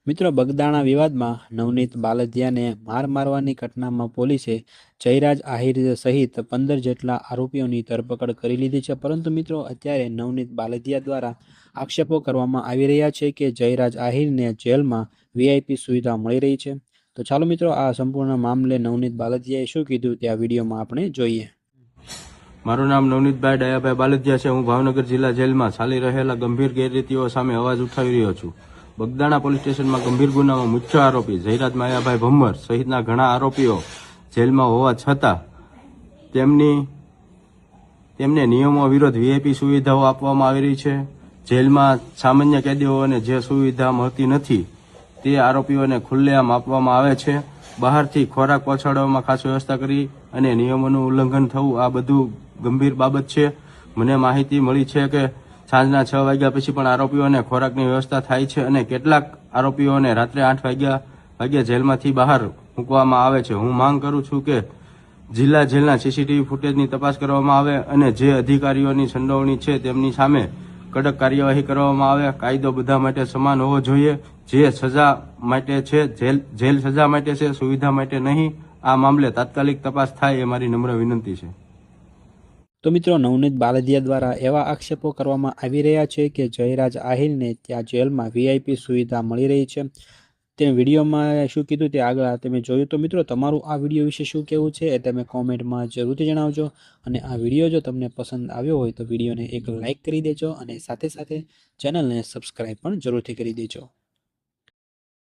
મિત્રો બગદાણા વિવાદમાં નવનીત બાલદિયાને માર મારવાની ઘટનામાં પોલીસે જયરાજ આહિર સહિત 15 જેટલા આરોપીઓની ધરપકડ કરી લીધી છે। પરંતુ મિત્રો અત્યારે નવનીત બાલદિયા દ્વારા આક્ષેપો કરવામાં આવી રહ્યા છે કે જયરાજ આહિરને જેલમાં વીઆઈપી સુવિધા મળી રહી છે। તો ચાલો મિત્રો આ સંપૂર્ણ મામલે નવનીત બાલદિયાએ શું કીધું તે આ વિડીયોમાં આપણે જોઈએ। મારું નામ નવનીતભાઈ દયાભાઈ બાલદિયા છે। હું ભાવનગર જિલ્લા જેલમાં ચાલી રહેલા ગંભીર ગેરરીતિઓ સામે અવાજ ઉઠાવી રહ્યો છું। બગદાણા પોલીસ સ્ટેશનમાં ગંભીર ગુનામાં મુખ્ય આરોપી જયરાજ માયાભાઈ ભમ્મર સહિતના ઘણા આરોપીઓ જેલમાં હોવા છતાં તેમને નિયમો વિરુદ્ધ વીઆઈપી સુવિધાઓ આપવામાં આવી રહી છે। જેલમાં સામાન્ય કેદીઓને જે સુવિધા મળતી નથી તે આરોપીઓને ખુલ્લેઆમ આપવામાં આવે છે। બહારથી ખોરાક પહોંચાડવામાં ખાસ વ્યવસ્થા કરી અને નિયમોનું ઉલ્લંઘન થવું આ બધું ગંભીર બાબત છે। મને માહિતી મળી છે કે સાંજના 6 વાગ્યા પછી પણ આરોપીઓને ખોરાકની વ્યવસ્થા થાય છે અને કેટલાક આરોપીઓને રાત્રે 8 વાગ્યા જેલમાંથી બહાર મૂકવામાં આવે છે। હું માંગ કરું છું કે જિલ્લા જેલના સીસીટીવી ફૂટેજની તપાસ કરવામાં આવે અને જે અધિકારીઓની સંડોવણી છે તેમની સામે કડક કાર્યવાહી કરવામાં આવે। કાયદો બધા માટે સમાન હોવો જોઈએ। જે સજા માટે છે જેલ સજા માટે છે, સુવિધા માટે નહીં। આ મામલે તાત્કાલિક તપાસ થાય એ મારી નમ્ર વિનંતી છે। તો મિત્રો નવનીત બાલદિયા દ્વારા એવા આક્ષેપો કરવામાં આવી રહ્યા છે કે જયરાજ આહિરને ત્યાં જેલમાં વીઆઈપી સુવિધા મળી રહી છે। તે વિડીયોમાં શું કીધું તે આગળ તમે જોયું। તો મિત્રો તમારું આ વિડીયો વિશે શું કહેવું છે એ તમે કોમેન્ટમાં જરૂરથી જણાવજો। અને આ વિડીયો જો તમને પસંદ આવ્યો હોય તો વિડીયોને એક લાઇક કરી દેજો અને સાથે સાથે ચેનલને સબસ્ક્રાઈબ પણ જરૂરથી કરી દેજો।